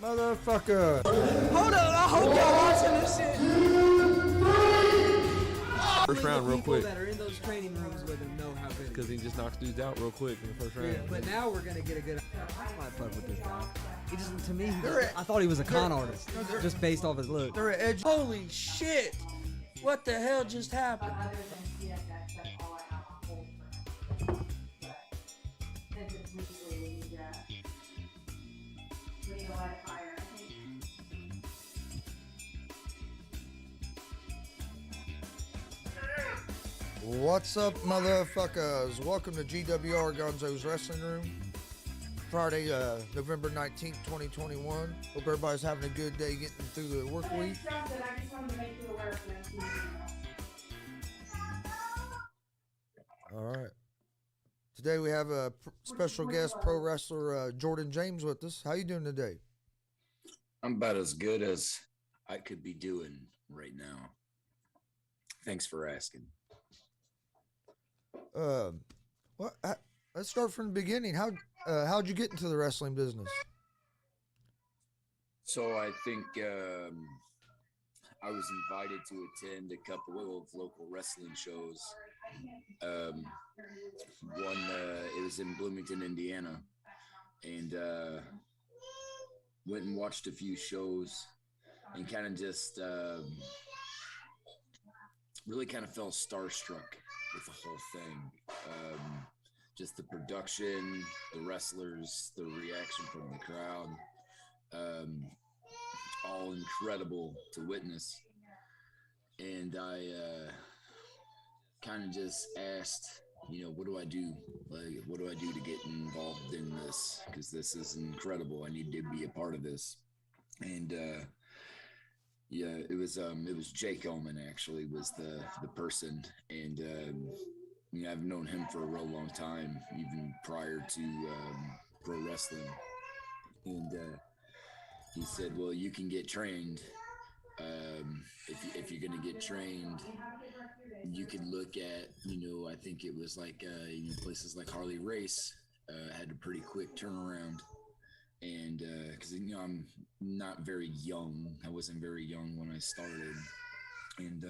Motherfucker. Hold on, I hope y'all watching this shit. First round real quick. That are in those training rooms with him know how good. Because he just knocks dudes out real quick in the first round. Yeah, but now we're gonna get a good. I might fuck with this guy. He just, to me, I thought he was a con artist, just based off his look. They're edge. Holy shit! What the hell just happened? What's up, motherfuckers? Welcome to G.W.R. Gonzo's Wrestling Room. Friday, November 19th, 2021. Hope everybody's having a good day getting through the work week. All right. Today we have a special guest, pro wrestler Jordan James, with us. How you doing today? I'm about as good as I could be doing right now. Thanks for asking. Let's start from the beginning. How'd you get into the wrestling business? So I think I was invited to attend a couple of local wrestling shows. One, it was in Bloomington, Indiana, and went and watched a few shows and kind of just really kind of felt starstruck with the whole thing. Just the production, the wrestlers, the reaction from the crowd, all incredible to witness. And I kind of just asked, what do I do? Like, what do I do to get involved in this? Because this is incredible. I need to be a part of this. And yeah, it was Jake Oman actually was the person, and I've known him for a real long time, even prior to pro wrestling. And he said, "Well, you can get trained. If you're going to get trained, you can look at, I think it was like places like Harley Race had a pretty quick turnaround." And because I'm not very young, I wasn't very young when I started, and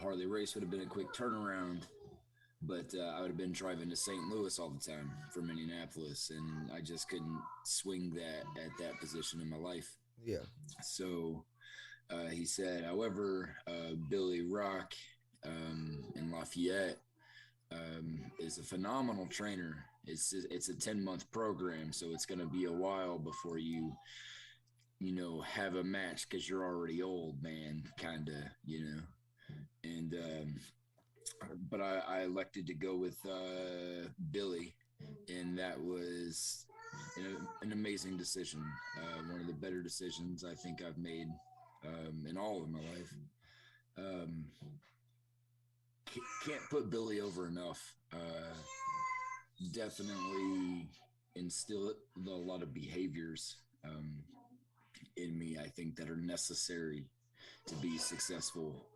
Harley Race would have been a quick turnaround, but I would have been driving to St. Louis all the time from Indianapolis, and I just couldn't swing that at that position in my life. Yeah. So he said, however, Billy Rock in Lafayette is a phenomenal trainer. It's a 10-month program, so it's going to be a while before you have a match because you're already old, man, kind of, and but I elected to go with Billy, and that was an amazing decision, one of the better decisions I think I've made in all of my life. Can't put Billy over enough. Definitely instilled a lot of behaviors in me, I think, that are necessary to be successful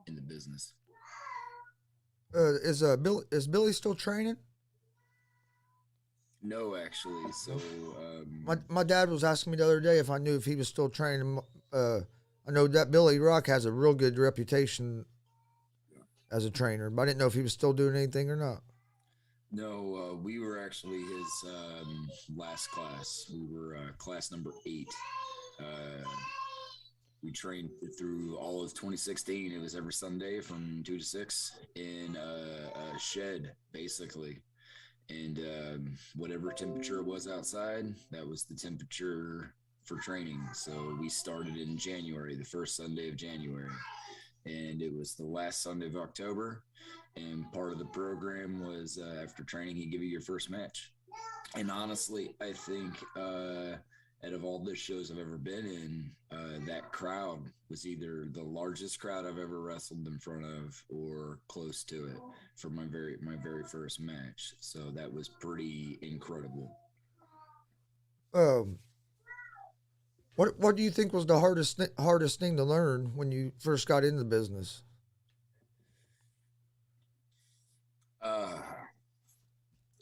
in the business. Is Billy still training? No, actually. So my dad was asking me the other day if I knew if he was still training. I know that Billy Rock has a real good reputation as a trainer, but I didn't know if he was still doing anything or not. No, we were actually his last class. We were class number 8. We trained through all of 2016. It was every Sunday from 2 to 6 in a shed, basically. And whatever temperature it was outside, that was the temperature for training. So we started in January, the first Sunday of January. And it was the last Sunday of October. And part of the program was after training, he'd give you your first match. And honestly, I think out of all the shows I've ever been in, that crowd was either the largest crowd I've ever wrestled in front of or close to it for my very first match. So that was pretty incredible. What do you think was the hardest thing to learn when you first got into the business?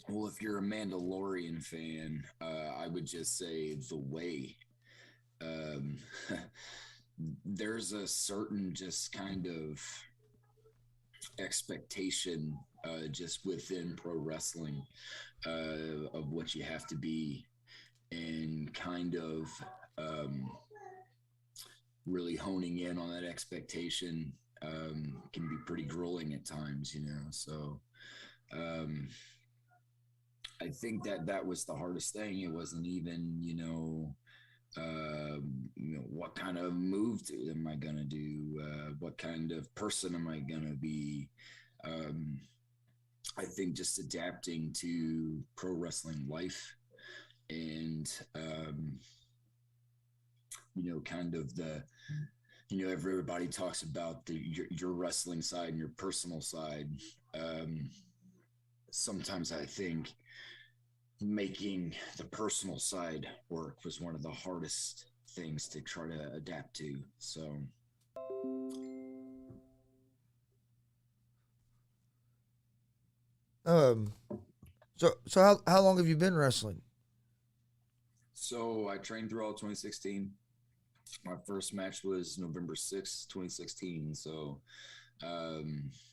Well, if you're a Mandalorian fan, I would just say the way. There's a certain just kind of expectation just within pro wrestling of what you have to be, and kind of really honing in on that expectation can be pretty grueling at times, so I think that was the hardest thing. It wasn't even, what kind of move am I going to do? What kind of person am I going to be? I think just adapting to pro wrestling life and, kind of everybody talks about your wrestling side and your personal side. Sometimes I think making the personal side work was one of the hardest things to try to adapt to. So how long have you been wrestling? So I trained through all 2016. My first match was November 6th, 2016. So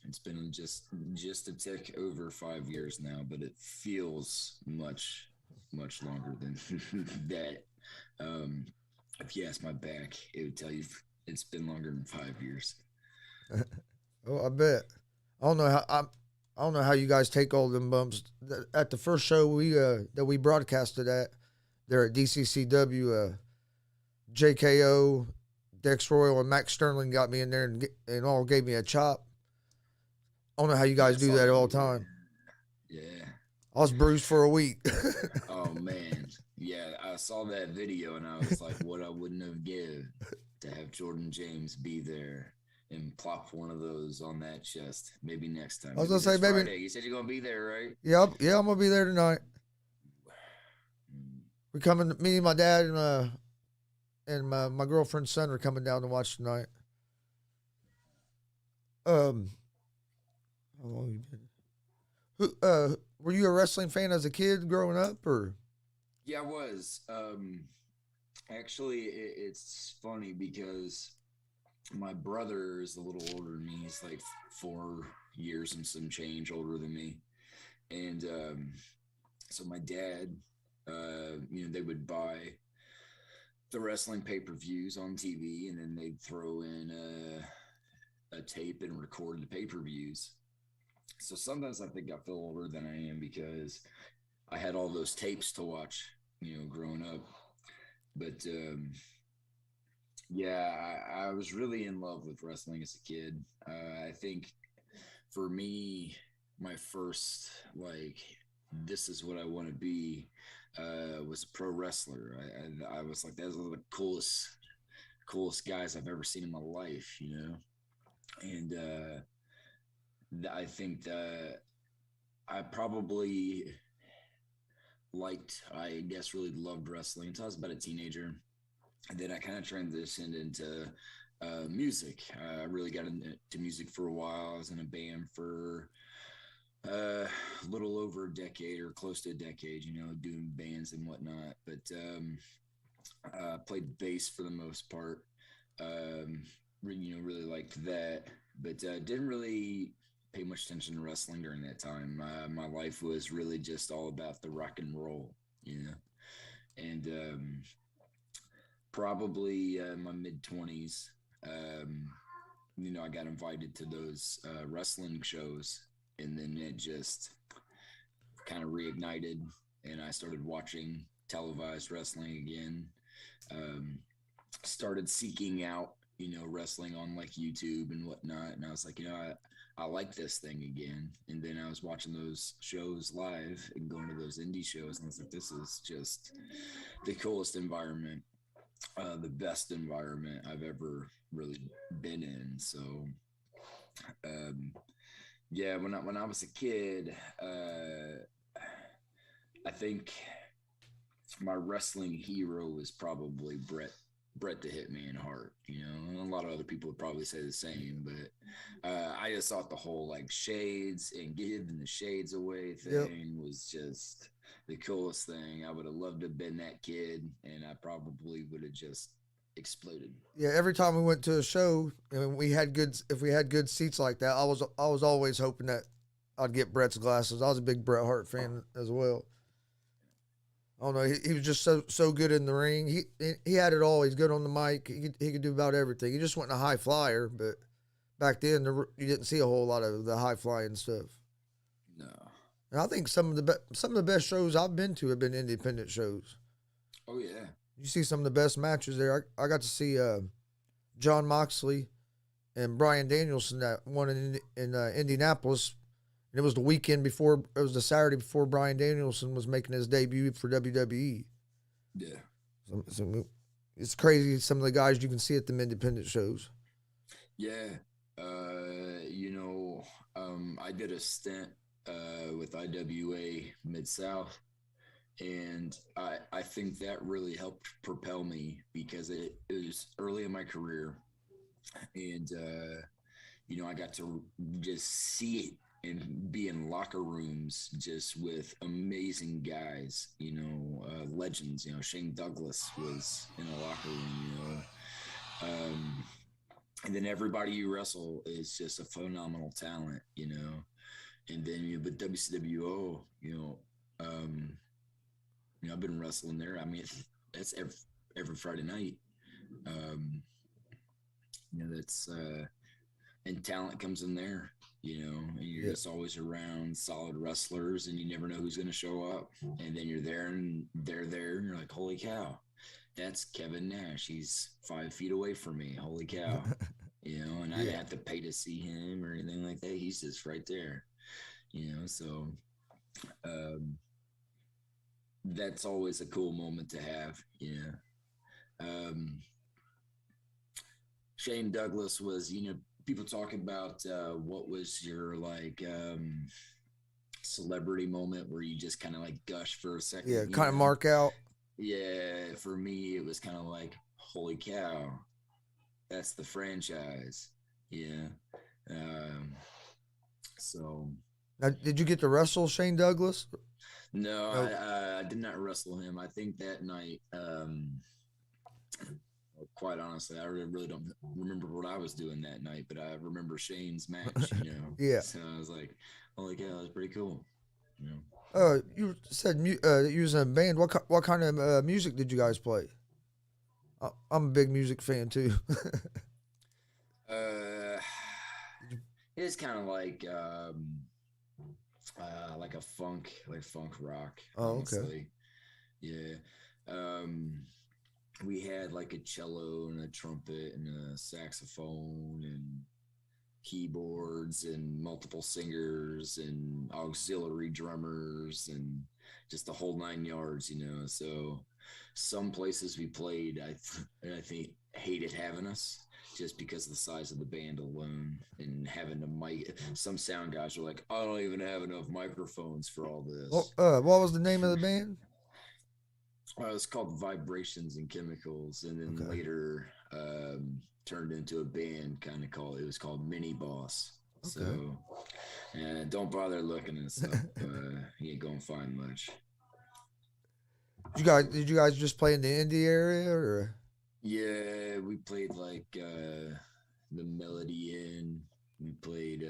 it's been just a tick over 5 years now, but it feels much longer than that. Um, if you ask my back, it would tell you it's been longer than 5 years. Oh, I bet. I don't know how I don't know how you guys take all them bumps. At the first show that we broadcasted at there at DCCW, JKO, Dex Royal, and Max Sterling got me in there and all gave me a chop. I don't know how you guys do that all the time. Yeah. I was bruised for a week. Oh man, yeah, I saw that video and I was like, what I wouldn't have give to have Jordan James be there and plop one of those on that chest. Maybe next time. I was gonna say maybe. Friday. You said you're gonna be there, right? Yeah, I'm gonna be there tonight. We coming. Me and my dad and my girlfriend's son are coming down to watch tonight. How long you been? Were you a wrestling fan as a kid growing up, or? Yeah, I was. Actually, it's funny because my brother is a little older than me. He's like 4 years and some change older than me, and so my dad, they would buy the wrestling pay-per-views on TV, and then they'd throw in a tape and record the pay-per-views. So sometimes I think I feel older than I am because I had all those tapes to watch, growing up. But yeah, I was really in love with wrestling as a kid. I think for me, my first, this is what I want to be, was a pro wrestler. I was like, those are the coolest guys I've ever seen in my life, And I think that I probably really loved wrestling until I was about a teenager. And then I kind of transitioned into music. I really got into music for a while. I was in a band for a little over a decade or close to a decade, doing bands and whatnot. But I played bass for the most part. Really liked that, but didn't really pay much attention to wrestling during that time. My life was really just all about the rock and roll, and probably my mid-20s, I got invited to those wrestling shows, and then it just kind of reignited, and I started watching televised wrestling again. Started seeking out wrestling on like YouTube and whatnot, and I was like, I like this thing again. And then I was watching those shows live and going to those indie shows, and I was like, this is just the coolest environment, the best environment I've ever really been in. So yeah, when I was a kid, I think my wrestling hero was probably Bret the Hitman Hart. A lot of other people would probably say the same, but I just thought the whole shades and giving the shades away thing was just the coolest thing. I would have loved to have been that kid, and I probably would have just exploded. Yeah, every time we went to a show and if we had good seats like that, I was always hoping that I'd get Bret's glasses. I was a big Bret Hart fan as well. I don't know. He was just so good in the ring. He had it all. He's good on the mic. He could do about everything. He just wasn't a high flyer, but back then you didn't see a whole lot of the high flying stuff. No. And I think some of the best shows I've been to have been independent shows. Oh yeah. You see some of the best matches there. I got to see John Moxley and Bryan Danielson that one in Indianapolis. And it was the weekend before. It was the Saturday before Bryan Danielson was making his debut for WWE. Yeah. So it's crazy some of the guys you can see at them independent shows. Yeah. I did a stint with IWA Mid-South, and I think that really helped propel me because it was early in my career, and I got to just see it and be in locker rooms just with amazing guys, legends. Shane Douglas was in a locker room, And then everybody you wrestle is just a phenomenal talent, you know. And then with WCWO, I've been wrestling there. I mean, that's every Friday night. That's and talent comes in there, and you're just always around solid wrestlers, and you never know who's going to show up. And then you're there, and they're there, and you're like, holy cow, that's Kevin Nash. He's 5 feet away from me. Holy cow. And I didn't have to pay to see him or anything like that. He's just right there, so that's always a cool moment to have. Shane Douglas was, people talk about what was your celebrity moment where you just kind of gush for a second. Yeah, kind of mark out. Yeah, for me it was kind of like, holy cow, that's the franchise. Yeah. So now, did you get to wrestle Shane Douglas? No, I did not wrestle him. I think that night, quite honestly, I really don't remember what I was doing that night, but I remember Shane's match, Yeah. So I was like, holy cow, that was pretty cool. You said you was in a band. What kind of music did you guys play? I'm a big music fan too. It's kind of like a funk rock. Oh, honestly. Okay. Yeah. We had a cello and a trumpet and a saxophone and keyboards and multiple singers and auxiliary drummers and just the whole 9 yards, So some places we played, I think hated having us just because of the size of the band alone and having to mic. Some sound guys were like, I don't even have enough microphones for all this. What was the name of the band? It's called Vibrations and Chemicals, and then later turned into a band it was called Mini Boss. Okay. So don't bother looking us up. You ain't gonna find much. Did you guys just play in the indie area or? Yeah, we played the Melody Inn. We played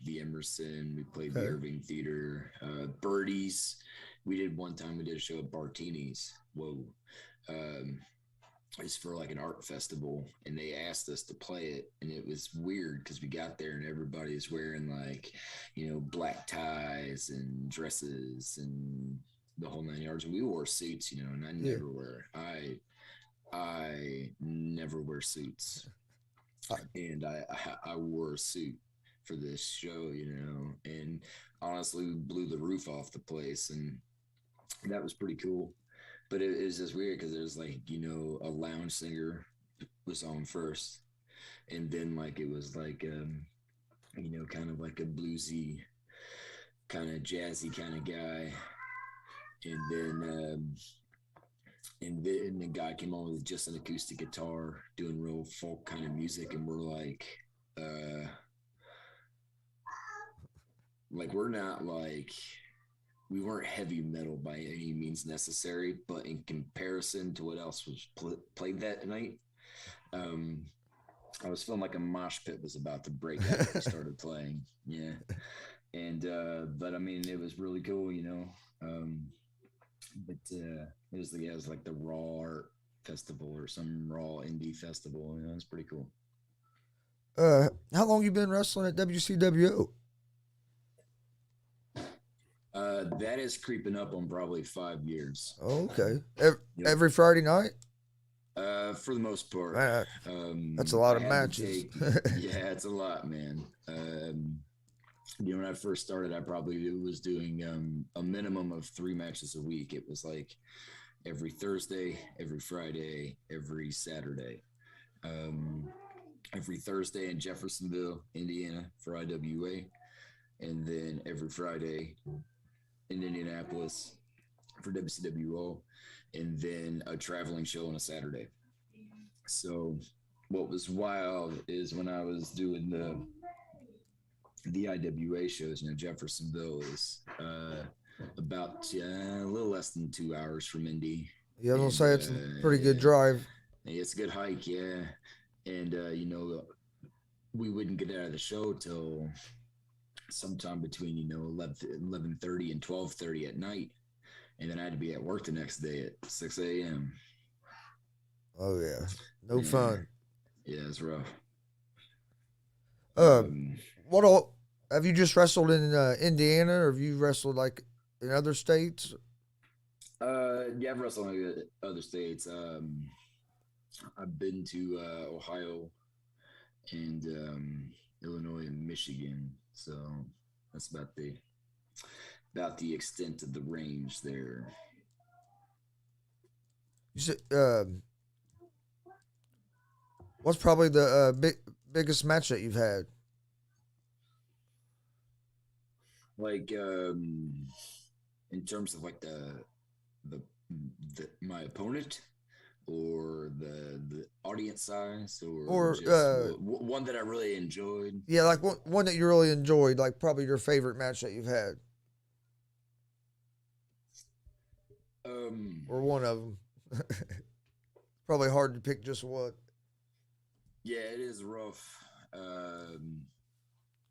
the Emerson. We played the Irving Theater. Birdies. We did a show at Bartini's. Whoa. It's for an art festival, and they asked us to play it, and it was weird because we got there and everybody's wearing black ties and dresses and the whole 9 yards. And we wore suits, and I never wear. I never wear suits, and I wore a suit for this show, and honestly, we blew the roof off the place, and that was pretty cool. But it was just weird because there's a lounge singer was on first, and then it was kind of like a bluesy, kind of jazzy kind of guy, and then the guy came on with just an acoustic guitar doing real folk kind of music, and we're we're not we weren't heavy metal by any means necessary, but in comparison to what else was played that night, I was feeling like a mosh pit was about to break out when we started playing. Yeah. And, but I mean, it was really cool, but it was the Raw Art Festival or some Raw Indie Festival. It was pretty cool. How long you been wrestling at WCWO? That is creeping up on probably 5 years. Oh, okay. Every Friday night? For the most part. That's a lot of matches. Yeah, it's a lot, man. When I first started, I probably was doing a minimum of 3 matches a week. It was every Thursday, every Friday, every Saturday. Every Thursday in Jeffersonville, Indiana for IWA, and then every Friday in Indianapolis for WCWO, and then a traveling show on a Saturday. So what was wild is when I was doing the IWA shows, Jeffersonville is about a little less than 2 hours from Indy. Yeah, I was gonna say it's a pretty good drive. It's a good hike, yeah. and we wouldn't get out of the show till sometime between 11:30 and 12:30 at night, and then I had to be at work the next day at 6 a.m. Oh yeah, no fun. Yeah, it's rough. What all have you just wrestled in Indiana, or have you wrestled like in other states? Yeah, I've wrestled in other states. I've been to Ohio and Illinois and Michigan, so that's about the extent of the range there. You said, what's probably the biggest match that you've had? Like in terms of like the my opponent, or the audience size, or just one that I really enjoyed. Yeah, like one that you really enjoyed, like probably your favorite match that you've had, or one of them. Probably hard to pick just one. Yeah, it is rough.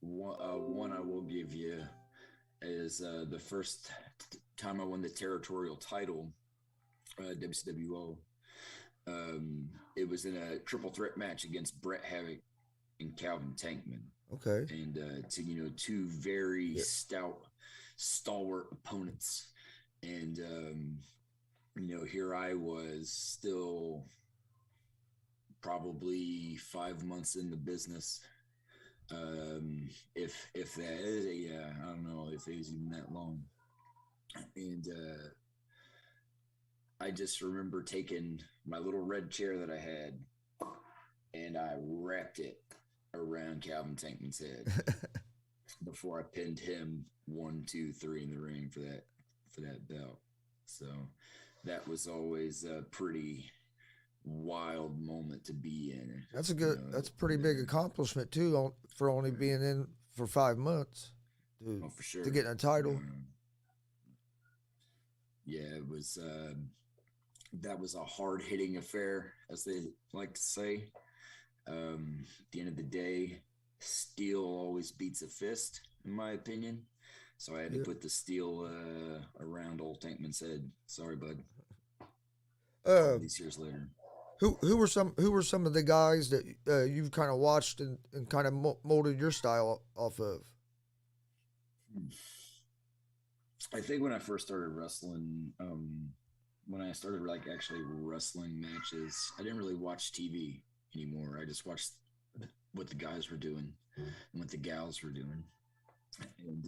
One I will give you is the first time I won the territorial title, W.W.R. It was in a triple threat match against Bret Havoc and Calvin Tankman. Okay. And two very stalwart opponents. And here I was, still probably 5 months in the business. If that is, I don't know if it was even that long. And I just remember taking my little red chair that I had, and I wrapped it around Calvin Tankman's head before I pinned him 1, 2, 3 in the ring for that belt. So that was always a pretty wild moment to be in. That's that's a pretty big accomplishment too, for only being in for 5 months. For sure. To get a title. Yeah, it was. That was a hard-hitting affair, as they like to say. At the end of the day, steel always beats a fist, in my opinion. So I had to put the steel around old Tankman's head. Sorry, bud. These years later. Who were some of the guys that you've kind of watched and kind of molded your style off of? I think when I first started wrestling, when I started like actually wrestling matches, I didn't really watch TV anymore. I just watched what the guys were doing and what the gals were doing. And,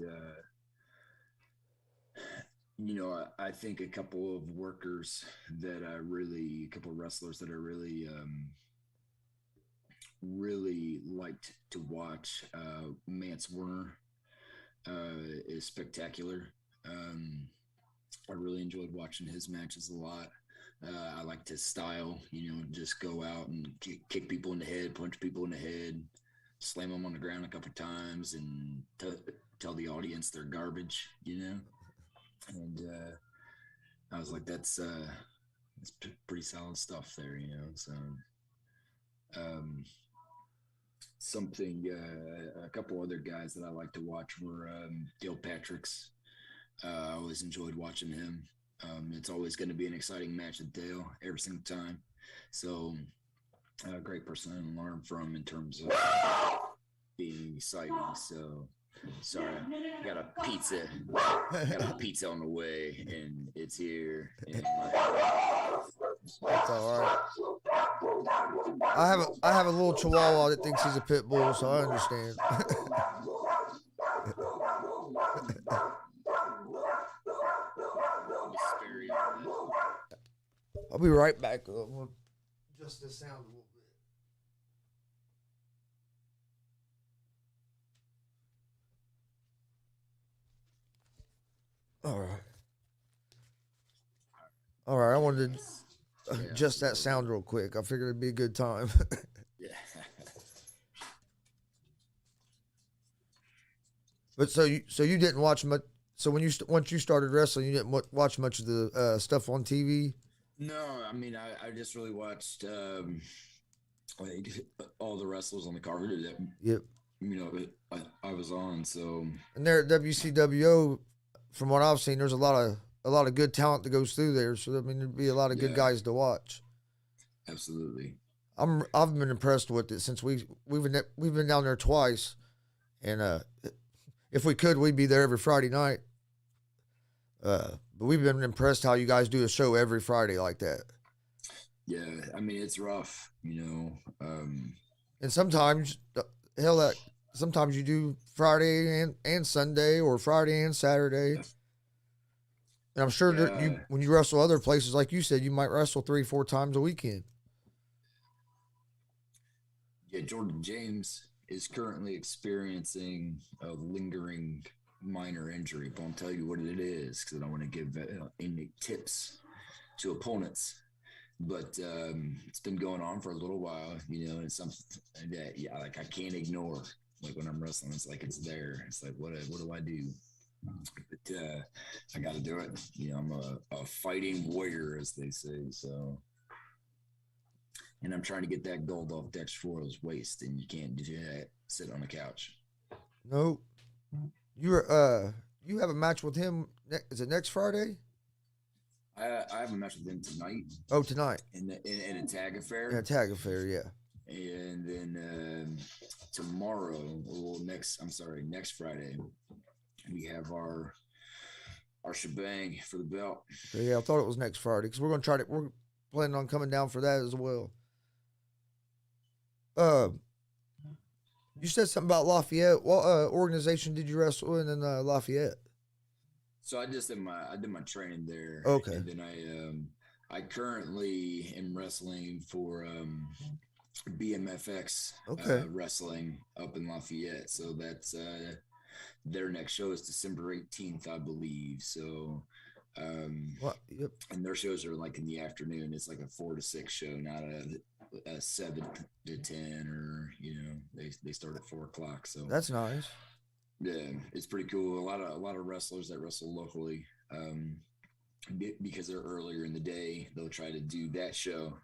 I think a couple of wrestlers that I really liked to watch. Mance Warner is spectacular. I really enjoyed watching his matches a lot. I liked his style, just go out and kick people in the head, punch people in the head, slam them on the ground a couple times, and tell the audience they're garbage, And I was like, that's pretty solid stuff there, So a couple other guys that I like to watch were Dale Patrick's. I always enjoyed watching him. It's always going to be an exciting match with Dale every single time. So a great person to learn from in terms of being exciting. So sorry, I got a pizza on the way, and it's here. And that's all right. I have a little Chihuahua that thinks he's a pit bull, so I understand. I'll be right back. We'll adjust the sound a little bit. All right. I wanted to adjust that sound real quick. I figured it'd be a good time. Yeah. But so you didn't watch much. So once you started wrestling, you didn't watch much of the stuff on TV. No, I mean, I just really watched like all the wrestlers on the card that Yep. I was on. So And there at WCWO, from what I've seen, there's a lot of good talent that goes through there. So I mean, there'd be a lot of good yeah, guys to watch. absolutely. I've been impressed with it since we've been down there twice, and if we could, we'd be there every Friday night. But we've been impressed how you guys do a show every Friday like that. Yeah, I mean it's rough, And sometimes, hell, sometimes you do Friday and Sunday, or Friday and Saturday. And I'm sure that Yeah. when you wrestle other places, like you said, you might wrestle 3-4 times a weekend. Yeah, Jordan James is currently experiencing a lingering minor injury. But I'll tell you what it is because I don't want to give any tips to opponents. But it's been going on for a little while, and it's something that like I can't ignore. Like when I'm wrestling, it's like it's there. It's like what do I do? But I got to do it. I'm a fighting warrior, as they say. So. And I'm trying to get that gold off Dextro's waist, and you can't do that. Sit on the couch. No, you have a match with him. Is it next Friday? I have a match with him tonight. Oh, tonight. In a tag affair. In a tag affair, yeah. And then tomorrow, next Friday, we have our shebang for the belt. So, yeah, I thought it was next Friday because we're planning on coming down for that as well. You said something about Lafayette. What organization did you wrestle in Lafayette? So I did my training there. Okay. And then I currently am wrestling for BMFX wrestling up in Lafayette. So that's their next show is December 18th, I believe. So Yep. and their shows are like in the afternoon. It's like a 4 to 6 show, not a 7 to 10, or they start at 4 o'clock. So That's nice. yeah, it's pretty cool. A lot of wrestlers that wrestle locally, because they're earlier in the day, they'll try to do that show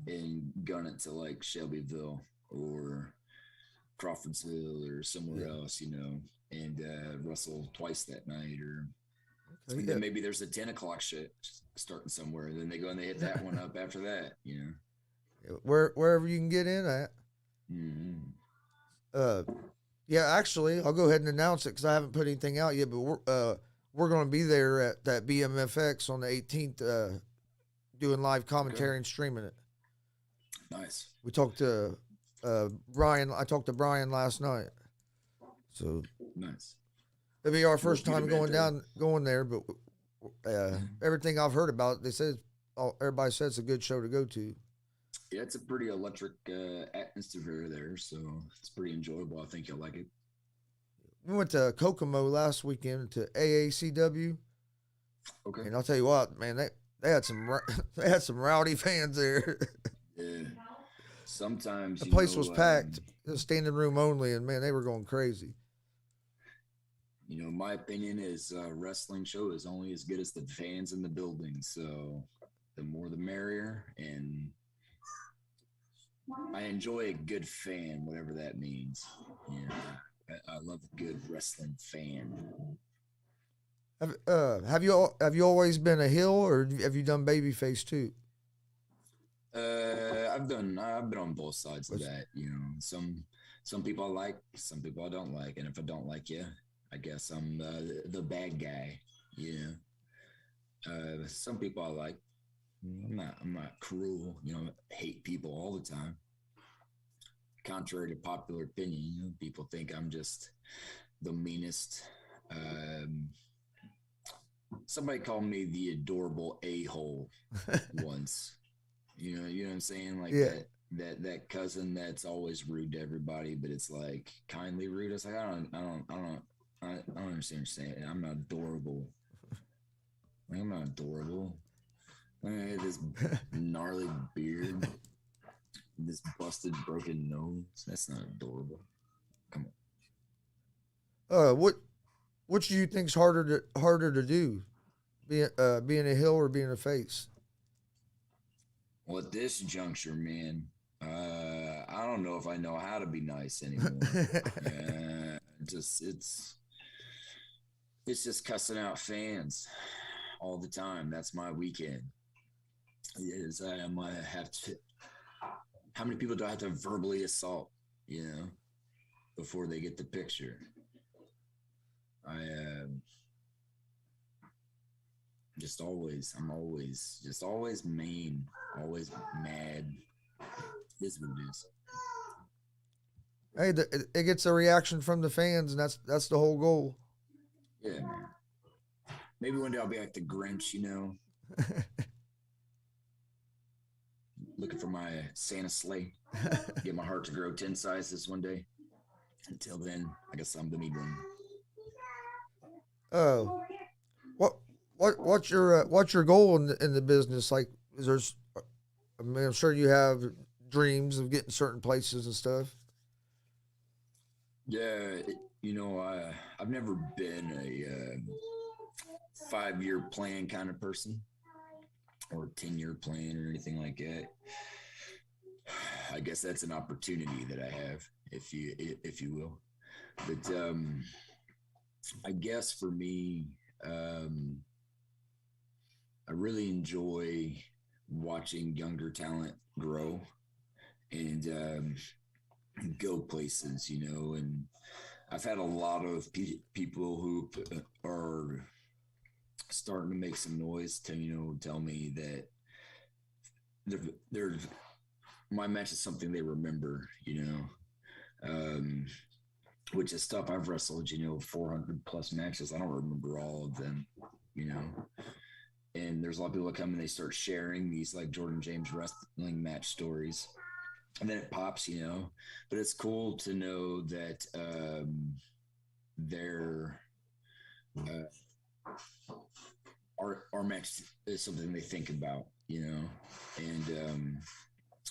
and gun it to like Shelbyville or Crawfordsville or somewhere else, and wrestle twice that night. Or Okay, then maybe there's a 10 o'clock shit starting somewhere. Then they go and they hit that one up after that, Wherever you can get in at. Mm-hmm. Yeah, actually, I'll go ahead and announce it because I haven't put anything out yet. But we're going to be there at that BMFX on the 18th, doing live commentary and streaming it. Nice. We talked to Brian. I talked to Brian last night, so nice. it'll be our first Good time event going there. But everything I've heard about it, they said everybody said it's a good show to go to. Yeah, it's a pretty electric atmosphere there, so it's pretty enjoyable. I think you'll like it. We went to Kokomo last weekend to AACW. Okay. And I'll tell you what, man, they had some rowdy fans there. Yeah. Sometimes The place was packed. It was standing room only, and man, they were going crazy. My opinion is wrestling show is only as good as the fans in the building. So the more the merrier, and I enjoy a good fan, whatever that means. I love a good wrestling fan. Have you always been a heel, or have you done babyface too? I've been on both sides of that. Some people I like, some people I don't like, and if I don't like you, I guess I'm the bad guy. Some people I like. I'm not cruel. Hate people all the time. Contrary to popular opinion, people think I'm just the meanest. Somebody called me the adorable a-hole once. You know what I'm saying? Like that cousin that's always rude to everybody, but it's like kindly rude. It's like I don't understand what you're saying. I'm not adorable. Like, I'm not adorable. I had this gnarly beard, this busted, broken nose. That's not adorable. Come on. What do you think's harder to do, being a heel or being a face? Well, at this juncture, man, I don't know if I know how to be nice anymore. Yeah, it's just cussing out fans all the time. That's my weekend. Is I might have to. How many people do I have to verbally assault? Before they get the picture. I'm always mean, always mad. Is what it is. Hey, it gets a reaction from the fans, and that's the whole goal. Yeah, man. Maybe one day I'll be like the Grinch, looking for my Santa sleigh. Get my heart to grow 10 sizes one day. Until then, I guess I'm the mean one. Oh, what's your goal in the business? Like, is there's, I mean, I'm sure you have dreams of getting certain places and stuff. Yeah, I've never been a 5-year plan kind of person or a 10-year plan or anything like that. I guess that's an opportunity that I have, if you will. But I guess for me, I really enjoy watching younger talent grow and go places, and I've had a lot of people who are starting to make some noise to, tell me that they're my match is something they remember, which is stuff I've wrestled, 400 plus matches. I don't remember all of them, and there's a lot of people that come and they start sharing these like Jordan James wrestling match stories. And then it pops, but it's cool to know that their our match is something they think about, and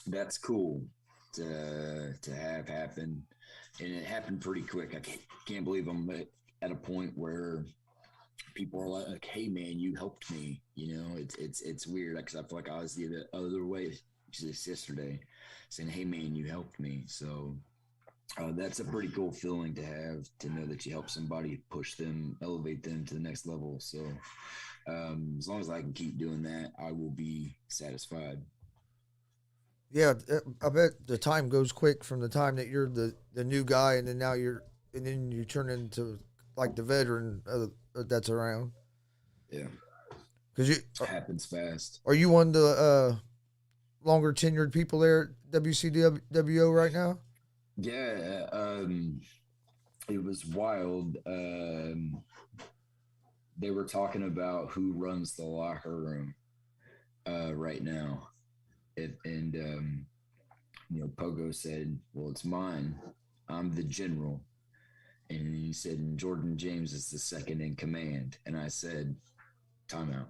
that's cool to have happen, and it happened pretty quick. I can't believe I'm at a point where people are like, "Hey, man, you helped me." It's weird because I feel like I was the other way just yesterday, saying, "Hey, man, you helped me." So that's a pretty cool feeling to have, to know that you help somebody, push them, elevate them to the next level. So as long as I can keep doing that, I will be satisfied. Yeah, I bet the time goes quick from the time that you're the new guy, and then you turn into like the veteran that's around. Yeah, Because it happens fast. Are you one of the longer tenured people there at WCWO right now? Yeah, it was wild. They were talking about who runs the locker room right now. Pogo said, "Well, it's mine. I'm the general." And he said, "Jordan James is the second in command." And I said, "Timeout."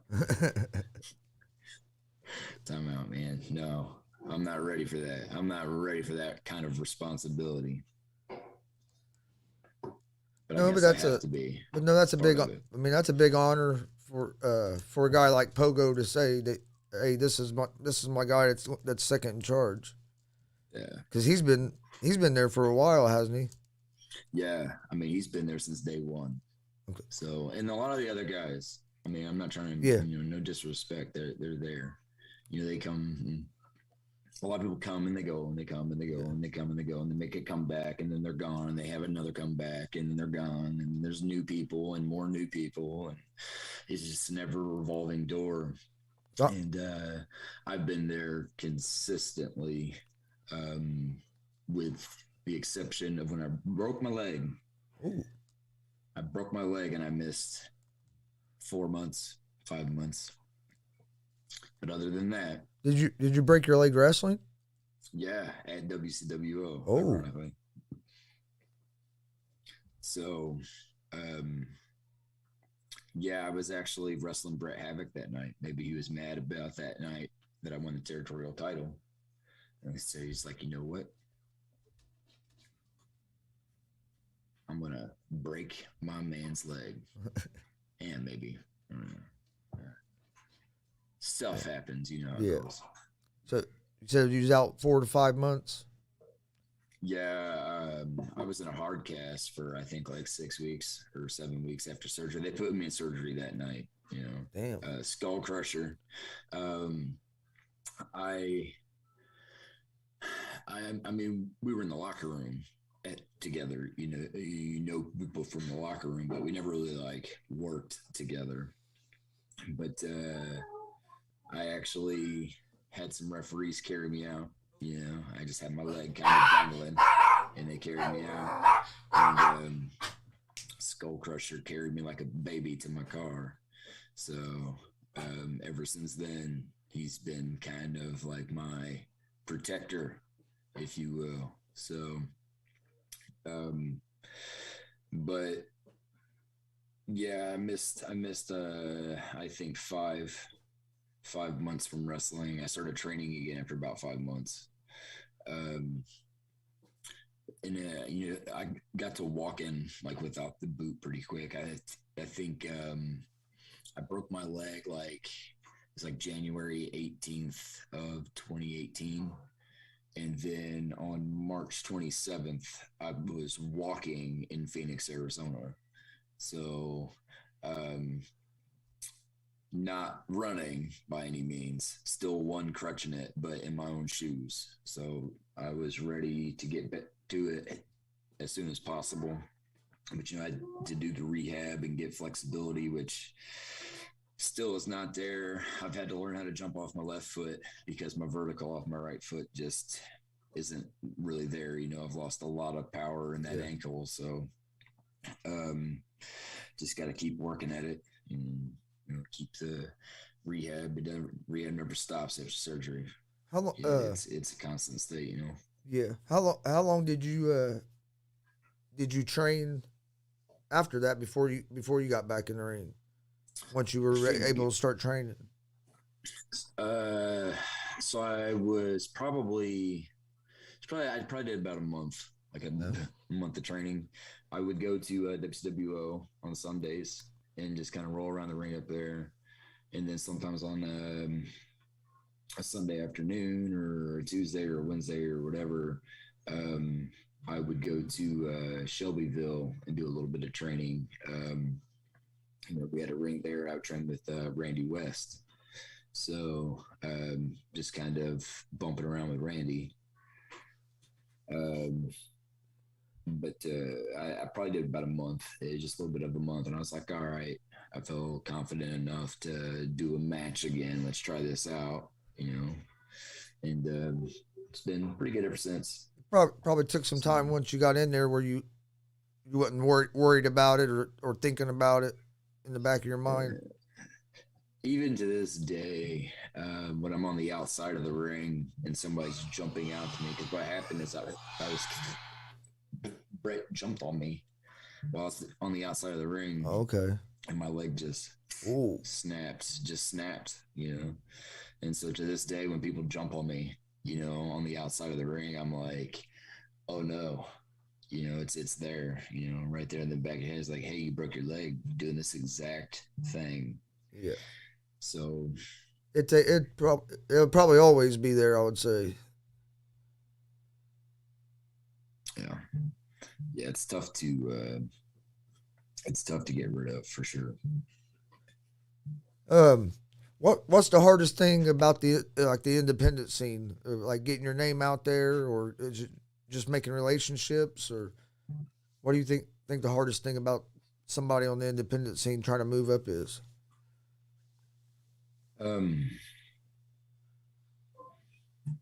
Timeout, man. No, I'm not ready for that. I'm not ready for that kind of responsibility. But No, I but guess I have to be. But no, that's a big. Of it. I mean, that's a big honor for a guy like Pogo to say that, "Hey, this is my guy that's second in charge." Yeah, because he's been there for a while, hasn't he? Yeah, I mean, he's been there since day one. Okay. So, and a lot of the other guys, I mean, I'm not trying to, no disrespect. They're there. They come. A lot of people come and they go, and they come and they go, and they come and they go, and they make a comeback, and then they're gone, and they have another comeback, and then they're gone, and there's new people and more new people, and it's just an ever revolving door. Oh. And I've been there consistently, with the exception of when I broke my leg. Ooh. I broke my leg and I missed 4 months, 5 months. But other than that, did you break your leg wrestling? Yeah, at WCW. Oh, ironically. So, yeah, I was actually wrestling Bret Havoc that night. Maybe he was mad about that night that I won the territorial title. And so he's like, "You know what? I'm gonna break my man's leg." And maybe stuff happens, Yeah. So you said you was out 4 to 5 months? Yeah, I was in a hard cast for I think like 6 weeks or 7 weeks after surgery. They put me in surgery that night. Damn. Skull crusher. Um, I, I mean, we were in the locker room together. People from the locker room, but we never really like worked together. But I actually had some referees carry me out. I just had my leg kind of dangling, and they carried me out. And Skull Crusher carried me like a baby to my car. So ever since then, he's been kind of like my protector, if you will. So, but yeah, I missed. I think 5 months from wrestling. I started training again after about 5 months. And I got to walk in like without the boot pretty quick. I think I broke my leg it's like January 18th of 2018. And then on March 27th, I was walking in Phoenix, Arizona. So not running by any means, still one crutch in it, but in my own shoes. So I was ready to get back to it as soon as possible. But I had to do the rehab and get flexibility, which still is not there. I've had to learn how to jump off my left foot because my vertical off my right foot just isn't really there. I've lost a lot of power in that ankle. So just got to keep working at it and keep the rehab. Rehab never stops after surgery. How long? It's a constant state. Yeah. How long did you train after that before you got back in the ring? Once you were able to start training. So I probably did about a month, like a month of training. I would go to W.W.R on Sundays and just kind of roll around the ring up there. And then sometimes on a Sunday afternoon or a Tuesday or a Wednesday or whatever, I would go to Shelbyville and do a little bit of training. We had a ring there. I would train with Randy West. So just kind of bumping around with Randy. But I probably did about a month, just a little bit of a month. And I was like, all right, I feel confident enough to do a match again. Let's try this out, And it's been pretty good ever since. Probably took some time once you got in there where you wasn't worried about it or thinking about it in the back of your mind. Even to this day, when I'm on the outside of the ring and somebody's jumping out to me, because what happened is Brett jumped on me while I was on the outside of the ring. Okay. And my leg just snapped, And so to this day, when people jump on me, on the outside of the ring, I'm like, oh no, it's there, right there in the back of the head. It's like, hey, you broke your leg doing this exact thing. Yeah. So it'll probably always be there, I would say. Yeah, it's tough to get rid of for sure. What's the hardest thing about the independent scene? Like getting your name out there, or is it just making relationships, or what do you think the hardest thing about somebody on the independent scene trying to move up is?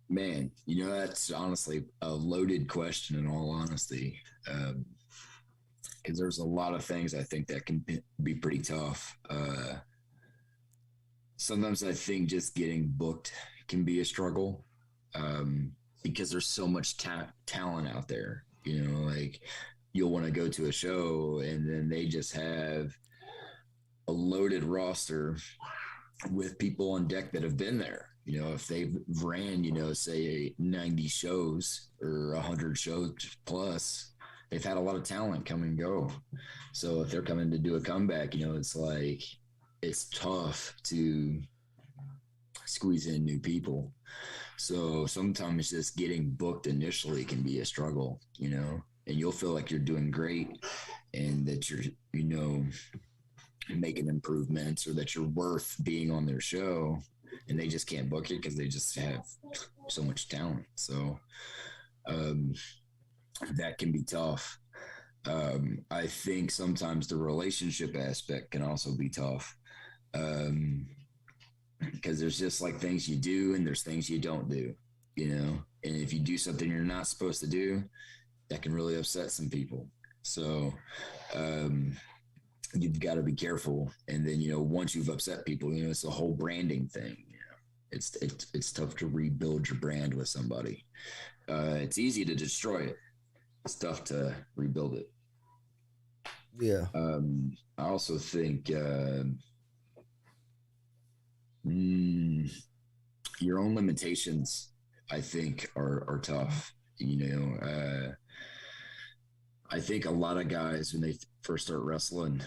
Man, that's honestly a loaded question in all honesty. Because there's a lot of things I think that can be pretty tough. Sometimes I think just getting booked can be a struggle because there's so much talent out there. Like you'll want to go to a show and then they just have a loaded roster with people on deck that have been there. If they've ran, say 90 shows or 100 shows plus, they've had a lot of talent come and go. So if they're coming to do a comeback, it's like, it's tough to squeeze in new people. So sometimes just getting booked initially can be a struggle, and you'll feel like you're doing great and that you're, making improvements or that you're worth being on their show, and they just can't book it because they just have so much talent. So um, that can be tough. I think sometimes the relationship aspect can also be tough. Because there's just like things you do and there's things you don't do, and if you do something you're not supposed to do, that can really upset some people. So you've got to be careful. And then, once you've upset people, it's a whole branding thing. It's tough to rebuild your brand with somebody. It's easy to destroy it. It's tough to rebuild it. Yeah. I also think your own limitations, I think, are tough. I think a lot of guys, when they first start wrestling,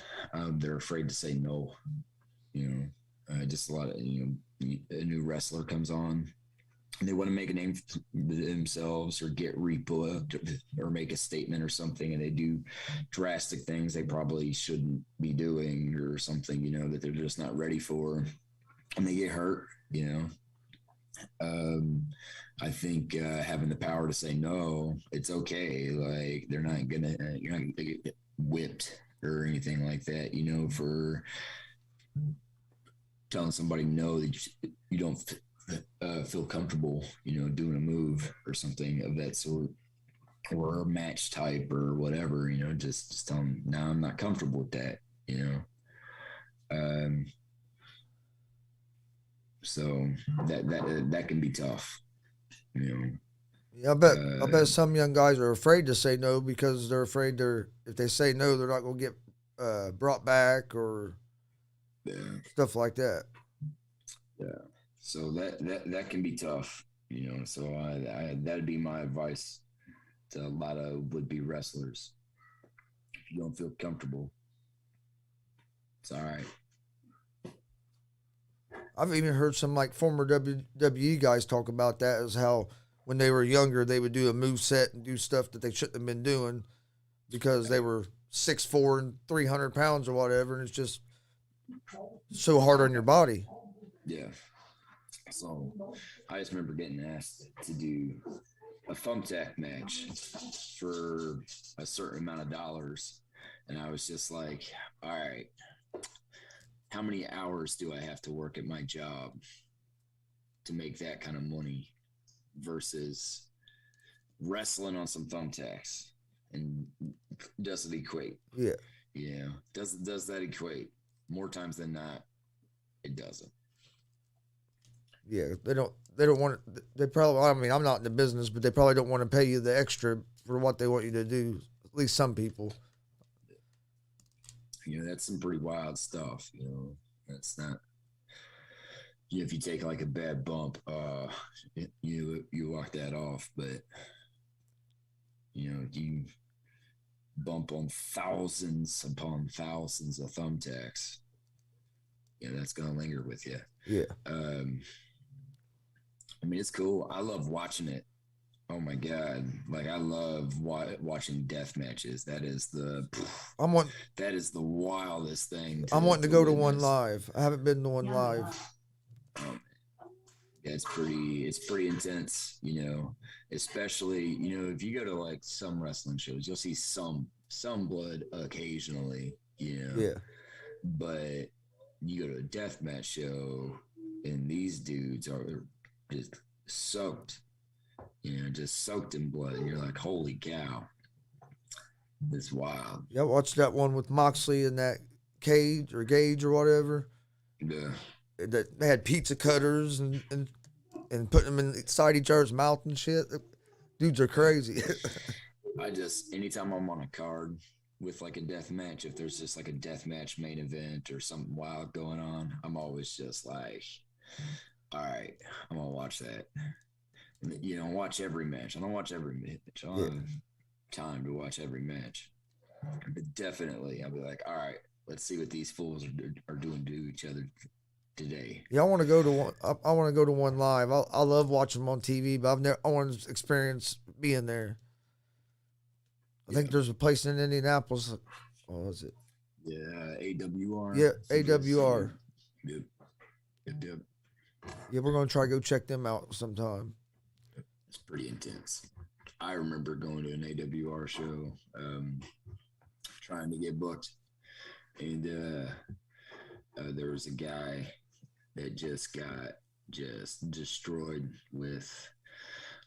they're afraid to say no. Just a lot of, a new wrestler comes on, and they want to make a name for themselves or get rebooked or make a statement or something, and they do drastic things they probably shouldn't be doing or something, that they're just not ready for, and they get hurt. I think having the power to say no, it's okay. Like you're not gonna get whipped or anything like that. For telling somebody no that you don't feel comfortable, doing a move or something of that sort, or a match type or whatever. Just tell them, no, I'm not comfortable with that. So that can be tough. Yeah, I bet some young guys are afraid to say no because they're afraid if they say no, they're not going to get brought back or stuff like that. Yeah. So that can be tough, So that'd be my advice to a lot of would-be wrestlers. If you don't feel comfortable, it's all right. I've even heard some like former WWE guys talk about that, as how when they were younger they would do a move set and do stuff that they shouldn't have been doing because they were 6'4" and 300 pounds or whatever, and it's just so hard on your body. Yeah. So I just remember getting asked to do a thumbtack match for a certain amount of dollars, and I was just like, all right, how many hours do I have to work at my job to make that kind of money versus wrestling on some thumbtacks? And does it equate? Yeah. Does that equate? More times than not, it doesn't. Yeah, they don't want it. They probably, I mean, I'm not in the business, but they probably don't want to pay you the extra for what they want you to do. At least some people. That's some pretty wild stuff. That's not. If you take like a bad bump, you walk that off. But you bump on thousands upon thousands of thumbtacks. That's gonna linger with you. Yeah. I mean, it's cool. I love watching it. Oh my god! Like I love watching death matches. That is the wildest thing. I'm wanting to go to one live. I haven't been to one live. Yeah, it's pretty intense. Especially if you go to like some wrestling shows, you'll see some blood occasionally. Yeah. But you go to a death match show, and these dudes are just soaked. Just soaked in blood, and you're like, holy cow, it's wild. Yeah, I watched that one with Moxley in that cage or gauge or whatever. Yeah. That they had pizza cutters and putting them inside each other's mouth and shit. Dudes are crazy. Anytime I'm on a card with like a death match, if there's just like a death match main event or something wild going on, I'm always just like, all right, I'm gonna watch that. Watch every match. I don't watch every match. I don't have time to watch every match. But definitely, I'll be like, all right, let's see what these fools are doing to each other today. Yeah, I want to go to one. I want to go to one live. I love watching them on TV, but I want to experience being there. I think there's a place in Indianapolis. What was it? Yeah, AWR. Yeah, AWR. Yep. Yep. Yeah, we're gonna try to go check them out sometime. It's pretty intense. I remember going to an AWR show, trying to get booked, and there was a guy that just got destroyed with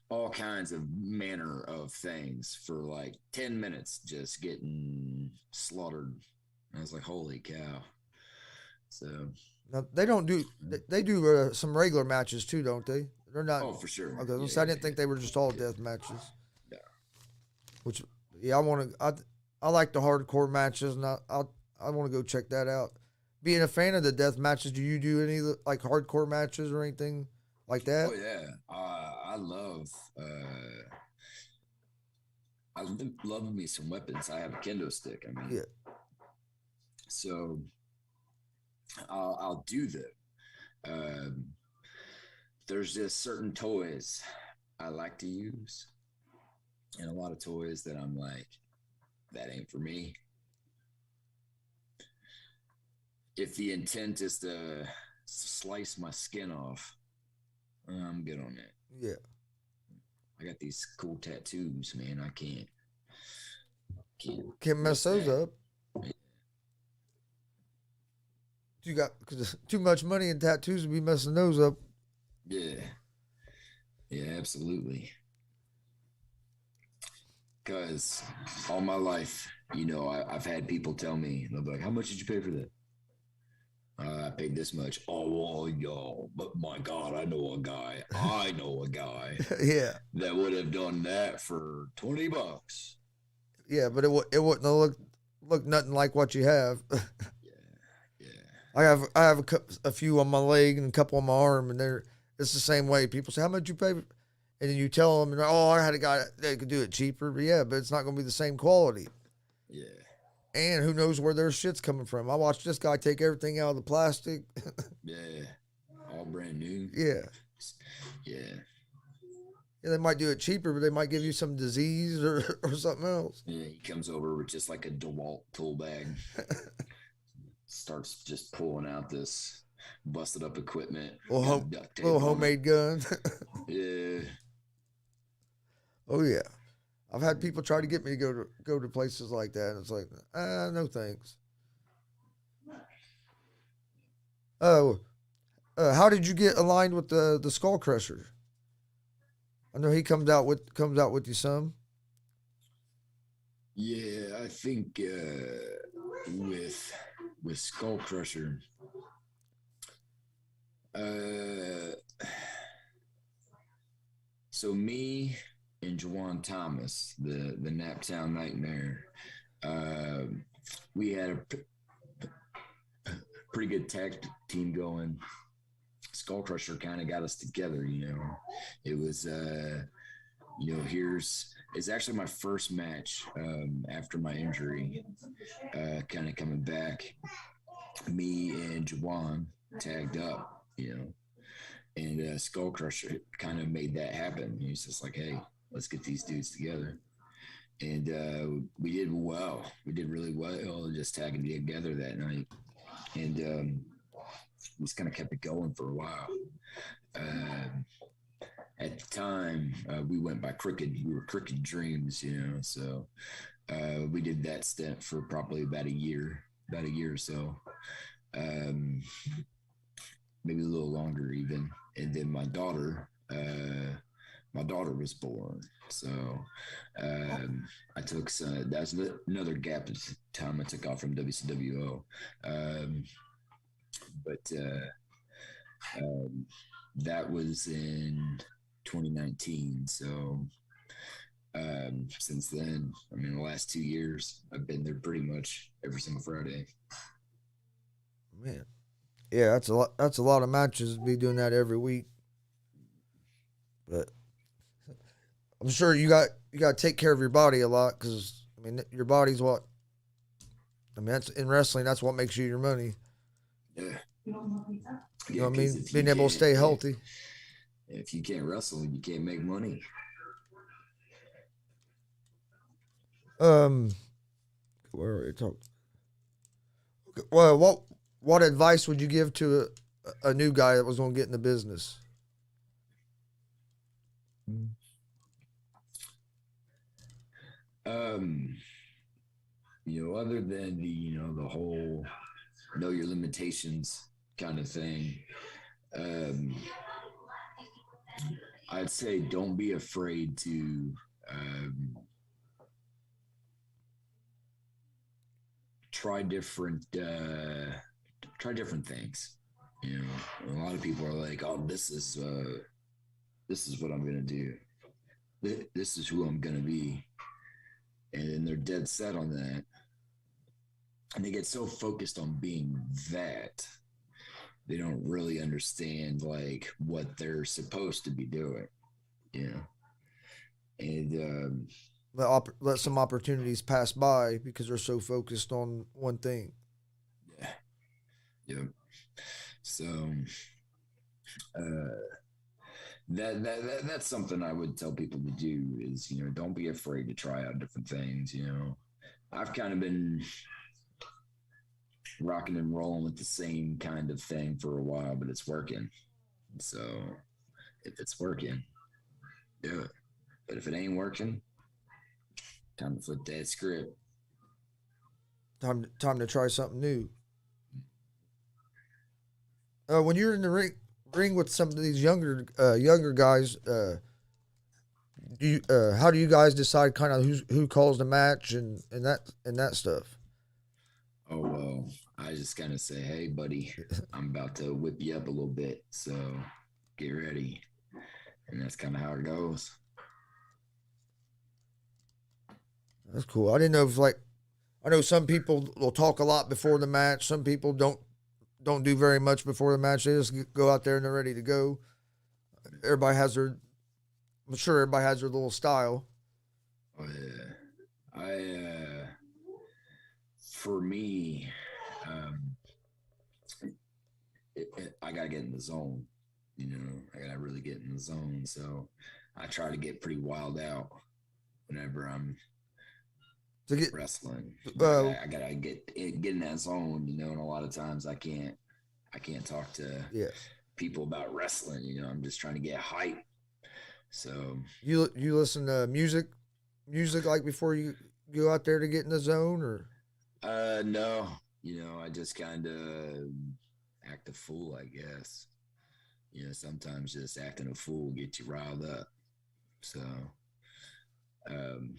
all kinds of manner of things for like 10 minutes, just getting slaughtered. I was like, holy cow. So now they don't do they do some regular matches too, don't they? They're not. oh, for sure. Okay, so I didn't think they were just all death matches. No. Which, yeah, I like the hardcore matches, and I want to go check that out. Being a fan of the death matches, do you do any like hardcore matches or anything like that? Oh yeah, I love me some weapons. I have a kendo stick. I mean, Yeah. So I'll do them. There's just certain toys I like to use, and a lot of toys that I'm like, that ain't for me. If the intent is to slice my skin off, I'm good on that. Yeah. I got these cool tattoos, man. I can't Can't mess those up. You got cause too much money in tattoos to be messing those up. Yeah, absolutely. Because all my life, I've had people tell me, they'll be like, "How much did you pay for that?" I paid this much. Oh, well, yo, but my God, I know a guy. Yeah. That would have done that for $20. Yeah, but it wouldn't have looked nothing like what you have. Yeah. I have a few on my leg and a couple on my arm, and it's the same way. People say, "How much you pay?" And then you tell them, and "Oh, I had a guy that could do it cheaper." But yeah, but it's not going to be the same quality. Yeah. And who knows where their shit's coming from? I watched this guy take everything out of the plastic. Yeah. All brand new. Yeah. Yeah. Yeah, they might do it cheaper, but they might give you some disease or something else. Yeah, he comes over with just like a DeWalt tool bag. Starts just pulling out this busted up equipment. Little homemade gun. Yeah. Oh yeah. I've had people try to get me to go to places like that, and it's like, no thanks. Oh, how did you get aligned with the Skull Crusher? I know he comes out with you some. Yeah, I think with Skull Crusher, so me and Juwan Thomas, the Naptown Nightmare, we had a pretty good tag team going. Skull Crusher kind of got us together, It was, it's actually my first match after my injury, kind of coming back. Me and Juwan tagged up, and Skull Crusher kind of made that happen. He's just like, "Hey, let's get these dudes together." And we did well. We did really well just tagging together that night. And we just kind of kept it going for a while. At the time, we went by Crooked. We were Crooked Dreams, So we did that stint for probably about a year or so. Maybe a little longer even. And then my daughter was born. So I took that's another gap in time I took off from WCWO. But that was in 2019. So since then, the last 2 years, I've been there pretty much every single Friday. Man, yeah, that's a lot. That's a lot of matches to be doing that every week. But I'm sure you got to take care of your body a lot because your body's what. That's in wrestling. That's what makes you your money. Yeah. You Yeah, know what I because mean? if you Being able to can't, stay healthy. if you can't wrestle, you can't make money. Where are we talking? Well, what advice would you give to a new guy that was going to get in the business? Um, other than the whole know your limitations kind of thing, um, I'd say don't be afraid to um, try different things. A lot of people are like, "Oh, this is what I'm gonna do. This is who I'm gonna be," and then they're dead set on that, and they get so focused on being that they don't really understand like what they're supposed to be doing. And Let some opportunities pass by because they're so focused on one thing. yeah, yep. So uh, that's something I would tell people to do is don't be afraid to try out different things. I've kind of been rocking and rolling with the same kind of thing for a while, but it's working. So if it's working, do it. But if it ain't working, time to flip that script. Time to try something new. When you're in the ring with some of these younger guys, how do you guys decide kind of who calls the match and that stuff? Oh well, I just kind of say, "Hey, buddy, I'm about to whip you up a little bit, so get ready," and that's kind of how it goes. That's cool. I didn't know if I know some people will talk a lot before the match. Some people don't do very much before the match. They just go out there and they're ready to go. Everybody has their. I'm sure everybody has their little style. Oh yeah, for me, um, I gotta get in the zone. I gotta really get in the zone. So I try to get pretty wild out whenever I'm To get wrestling. uh, I gotta get in that zone. And a lot of times I can't talk to yeah. people about wrestling. I'm just trying to get hype. So You listen to music like before you go out there to get in the zone, or no, I just kind of act a fool, I guess. Sometimes just acting a fool get you riled up. So um,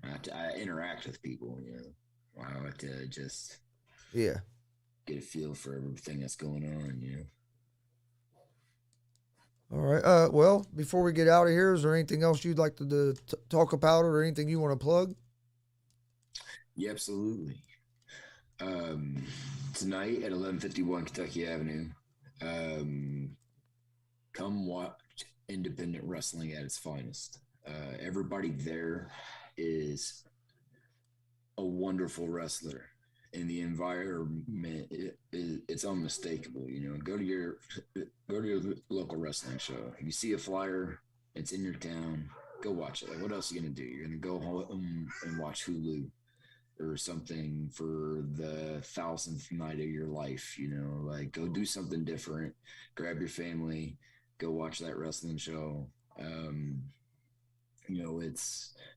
I interact with people. I like to just yeah. get a feel for everything that's going on. All right. Well, before we get out of here, is there anything else you'd like to talk about, or anything you want to plug? Yeah, absolutely. Tonight at 1151 Kentucky Avenue, come watch independent wrestling at its finest. Everybody there is a wonderful wrestler, and the environment it's unmistakable. Go to your local wrestling show. If you see a flyer, it's in your town. Go watch it. Like, what else are you gonna do? You're gonna go home and watch Hulu or something for the 1,000th night of your life. Like, go do something different. Grab your family. Go watch that wrestling show.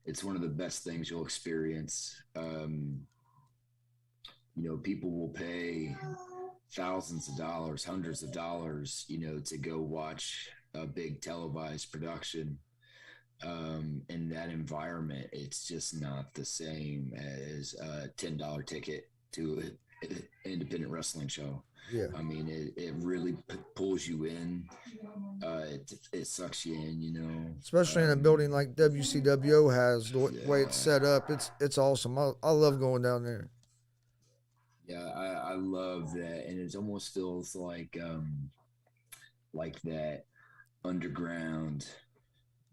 It's one of the best things you'll experience. People will pay thousands of dollars, hundreds of dollars, to go watch a big televised production. In that environment, it's just not the same as a $10 ticket to an independent wrestling show. Yeah. I mean, it really pulls you in. It sucks you in. Especially in a building like WCWO has, the way it's set up, it's awesome. I love going down there. Yeah, I love that, and it almost feels like that underground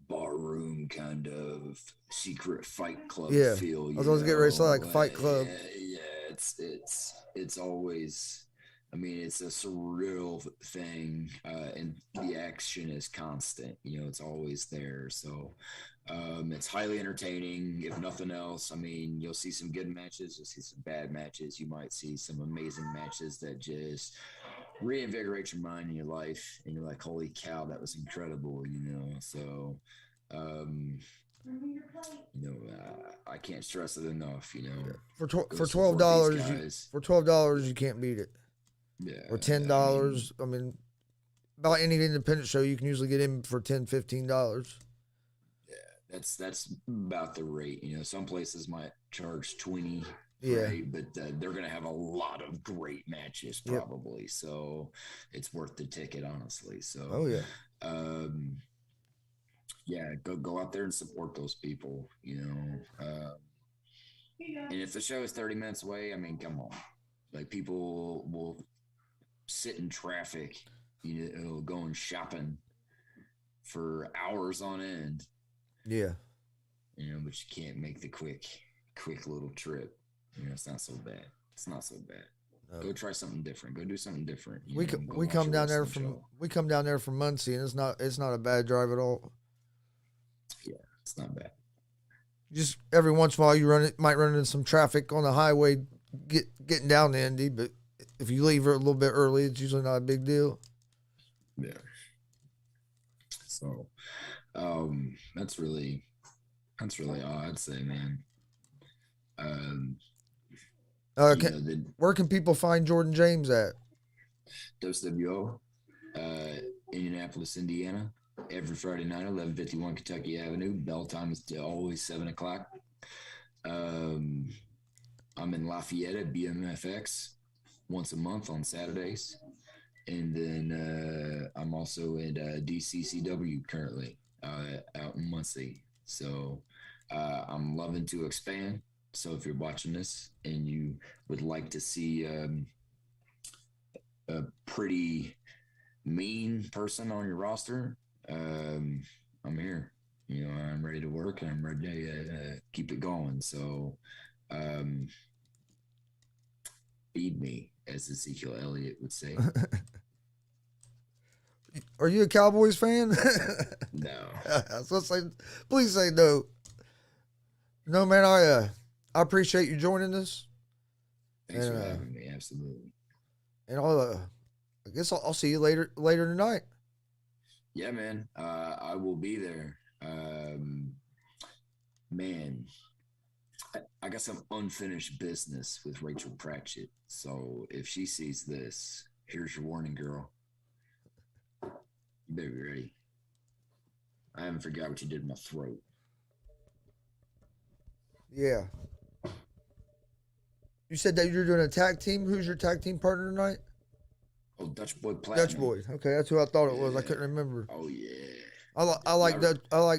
barroom kind of secret fight club feel. I was going to get ready to say like Fight Club. Yeah, it's always I mean, it's a surreal thing, and the action is constant. It's always there. So it's highly entertaining. If nothing else, I mean, you'll see some good matches. You'll see some bad matches. You might see some amazing matches that just reinvigorate your mind and your life. And you're like, holy cow, that was incredible. So. Um, I can't stress it enough. For Go for support these guys. $12 you can't beat it. Yeah, Or I mean, $10. I mean, about any independent show you can usually get in for $10, $15. that's about the rate. Some places might charge 20, Yeah. right? But they're gonna have a lot of great matches Yep. probably, so it's worth the ticket, honestly. So, Oh yeah. Yeah, go out there and support those people. And if the show is 30 minutes away, I mean, come on, like people will sit in traffic, going shopping for hours on end. Yeah. But you can't make the quick little trip. It's not so bad. It's not so bad. No. Go try something different. Go do something different. We come down there from Muncie, and it's not a bad drive at all. Yeah, it's not bad. Just every once in a while you might run into some traffic on the highway getting down to Indy, but if you leave a little bit early, it's usually not a big deal. Yeah. So, that's really all I'd say, man. Where can people find Jordan James at? G.W.R, Indianapolis, Indiana. Every Friday night, 1151 Kentucky Avenue. Bell time is always 7 o'clock. I'm in Lafayette at BMFX once a month on Saturdays. And then I'm also at DCCW currently out in Muncie. So I'm loving to expand. So if you're watching this and you would like to see a pretty mean person on your roster, I'm here. I'm ready to work and I'm ready to keep it going. So feed me, as Ezekiel Elliott would say. Are you a Cowboys fan? No. So please say no. No, man, I appreciate you joining us. Thanks for having me. Absolutely. And I guess I'll see you later tonight. Yeah, man. I will be there. Man, I got some unfinished business with Rachel Pratchett. So if she sees this, here's your warning, girl. You better be ready. I haven't forgot what you did in my throat. Yeah. You said that you're doing a tag team. Who's your tag team partner tonight? Oh, Dutch Boy Platinum. Dutch Boy. Okay, that's who I thought it was. I couldn't remember. Oh yeah. I like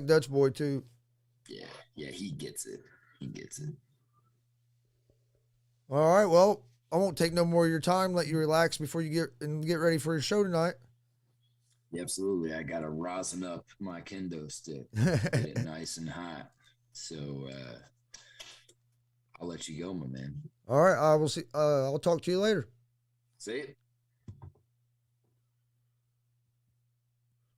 Dutch Boy too. Yeah, he gets it. All right, well, I won't take no more of your time. Let you relax before you get ready for your show tonight. Yeah, absolutely. I gotta rosin up my kendo stick, get it nice and hot. So I'll let you go, my man. All right, I will see. I'll talk to you later. See it.